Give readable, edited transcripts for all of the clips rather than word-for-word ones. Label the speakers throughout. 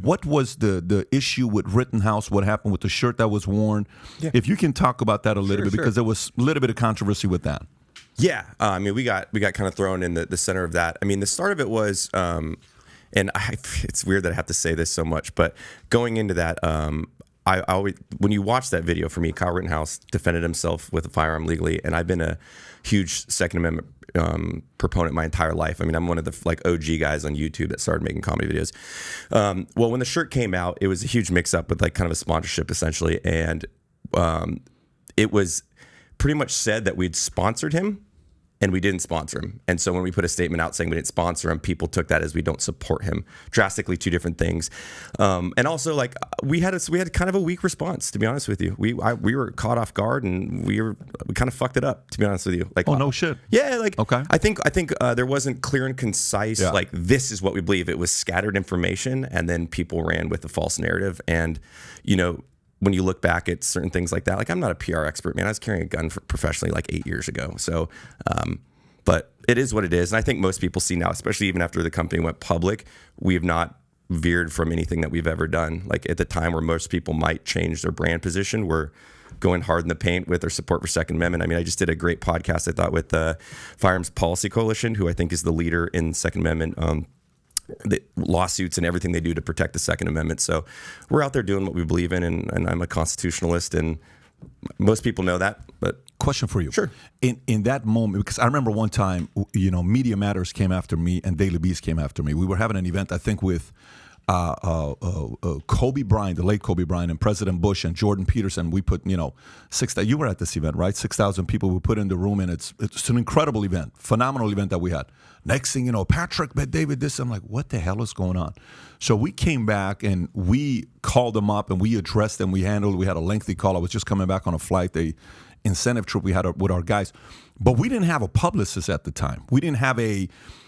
Speaker 1: What was the issue with Rittenhouse? What happened with the shirt that was worn?
Speaker 2: Yeah.
Speaker 1: If you can talk about that a little bit,
Speaker 2: Sure.
Speaker 1: because there was a little bit of controversy with that.
Speaker 2: Yeah, I mean, we got kind of thrown in the center of that. I mean, the start of it was, it's weird that I have to say this so much, but going into that, I always, when you watch that video, for me, Kyle Rittenhouse defended himself with a firearm legally, and I've been a huge Second Amendment proponent my entire life. I mean, I'm one of the OG guys on YouTube that started making comedy videos. Well, when the shirt came out, it was a huge mix-up with kind of a sponsorship essentially, and it was pretty much said that we'd sponsored him and we didn't sponsor him. And so when we put a statement out saying we didn't sponsor him, people took that as we don't support him. Drastically two different things. And also we had kind of a weak response, to be honest with you. We were caught off guard and we kind of fucked it up, to be honest with you.
Speaker 1: Oh, no shit.
Speaker 2: Yeah,
Speaker 1: okay.
Speaker 2: I think there wasn't clear and concise this is what we believe. It was scattered information, and then people ran with the false narrative. And when you look back at certain things like that, I'm not a PR expert, man. I was carrying a gun professionally 8 years ago. So, but it is what it is. And I think most people see now, especially even after the company went public, we have not veered from anything that we've ever done. At the time where most people might change their brand position, we're going hard in the paint with our support for Second Amendment. I mean, I just did a great podcast, I thought, with the Firearms Policy Coalition, who I think is the leader in Second Amendment the lawsuits and everything they do to protect the Second Amendment. So we're out there doing what we believe in, and I'm a constitutionalist, and most people know that. But
Speaker 1: question for you.
Speaker 2: Sure.
Speaker 1: In that moment, because I remember one time, Media Matters came after me and Daily Beast came after me. We were having an event, I think, with Kobe Bryant, the late Kobe Bryant, and President Bush and Jordan Peterson. We put, 6,000. You were at this event, right? 6,000 people we put in the room, and it's an incredible event, phenomenal event that we had. Next thing you know, Patrick bet David this. I'm like, what the hell is going on? So we came back and we called them up and we addressed them. We handled. We had a lengthy call. I was just coming back on a flight, the incentive trip we had with our guys, but we didn't have a publicist at the time. We didn't have a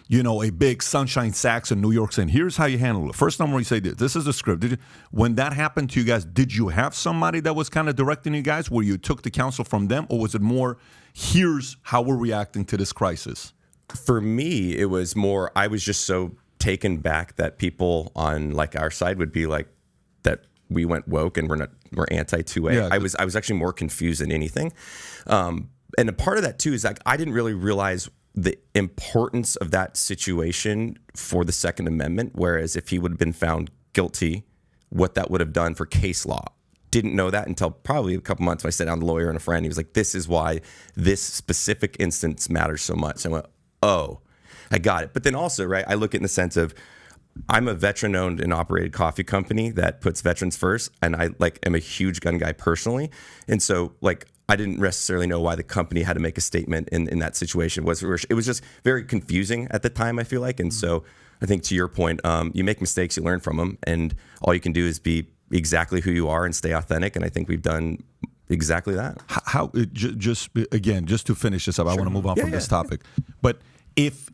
Speaker 1: big Sunshine Sachs in New York saying, here's how you handle it. First number we say, this is the script. When that happened to you guys, did you have somebody that was kind of directing you guys where you took the counsel from them, or was it more, here's how we're reacting to this crisis?
Speaker 2: For me, it was more, I was just so taken back that people on our side would be like, that we went woke and we're anti-2A.
Speaker 1: Yeah,
Speaker 2: I was actually more confused than anything. And a part of that too is I didn't really realize the importance of that situation for the Second Amendment, whereas if he would have been found guilty, what that would have done for case law. Didn't know that until probably a couple months when I sat down with a lawyer and a friend. He was like, this is why this specific instance matters so much. So I went, oh, I got it. But then also, right, I look at it in the sense of, I'm a veteran-owned and operated coffee company that puts veterans first, and I am a huge gun guy personally. And so I didn't necessarily know why the company had to make a statement in that situation. It was just very confusing at the time, I feel like. And so I think to your point, you make mistakes, you learn from them, and all you can do is be exactly who you are and stay authentic. And I think we've done exactly that.
Speaker 1: Just to finish this up, I want to move on from this topic. But if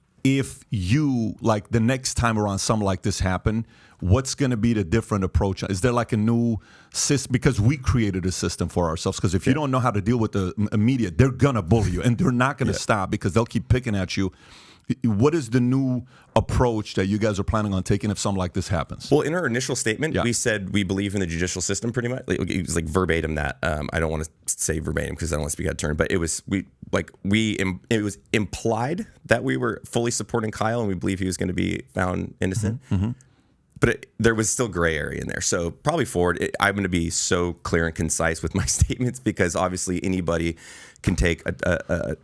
Speaker 1: you, the next time around something like this happen, what's going to be the different approach? Is there a new system? Because we created a system for ourselves. Because if you don't know how to deal with the media, they're going to bully you. And they're not going to stop because they'll keep picking at you. What is the new approach that you guys are planning on taking if something like this happens?
Speaker 2: Well, in our initial statement, we said we believe in the judicial system pretty much. It was verbatim that. I don't want to say verbatim because I don't want to speak out of turn, but it was it was implied that we were fully supporting Kyle and we believe he was going to be found innocent. Mm-hmm. But there was still gray area in there. So probably forward, I'm going to be so clear and concise with my statements because obviously anybody can take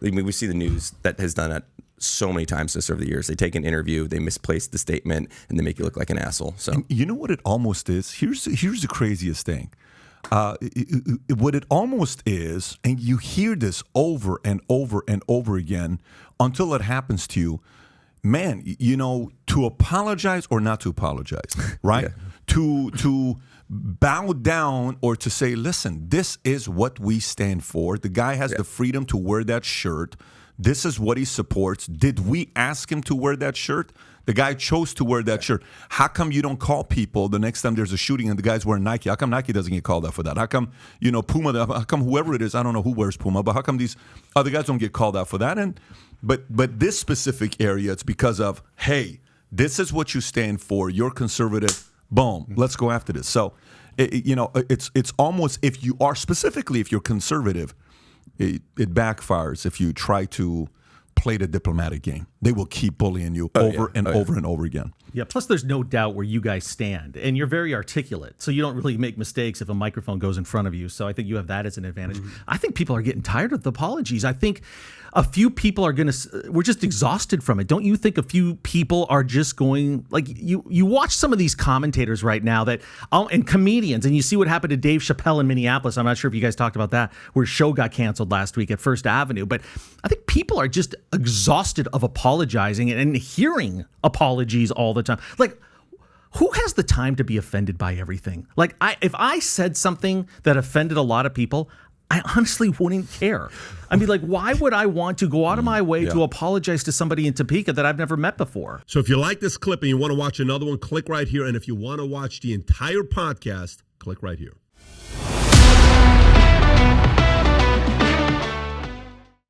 Speaker 2: we see the news that has done it so many times this over the years. They take an interview, they misplace the statement, and they make you look like an asshole. So
Speaker 1: you know what it almost is? Here's the craziest thing. What it almost is, and you hear this over and over and over again until it happens to you, man, to apologize or not to apologize, right? To bow down or to say, listen, this is what we stand for. The guy has the freedom to wear that shirt. This is what he supports. Did we ask him to wear that shirt? The guy chose to wear that shirt. How come you don't call people the next time there's a shooting and the guy's wearing Nike? How come Nike doesn't get called out for that? How come, Puma, how come whoever it is, I don't know who wears Puma, but how come these other guys don't get called out for that? But this specific area, it's because of, hey, this is what you stand for. You're conservative. Boom. Let's go after this. So, it's almost, if you're conservative, it backfires if you try to play the diplomatic game. They will keep bullying you over and over again.
Speaker 3: Yeah, plus there's no doubt where you guys stand, and you're very articulate, so you don't really make mistakes if a microphone goes in front of you, so I think you have that as an advantage. I think people are getting tired of the apologies. I think a few people are we're just exhausted from it. Don't you think a few people are just going, like, you watch some of these commentators right now and comedians, and you see what happened to Dave Chappelle in Minneapolis. I'm not sure if you guys talked about that, where his show got canceled last week at First Avenue, but I think people are just exhausted of apologizing and hearing apologies all the time. Like, who has the time to be offended by everything? Like, if I said something that offended a lot of people, I honestly wouldn't care. I mean, like, why would I want to go out of my way to apologize to somebody in Topeka that I've never met before?
Speaker 4: So if you like this clip and you want to watch another one, click right here. And if you want to watch the entire podcast, click right here.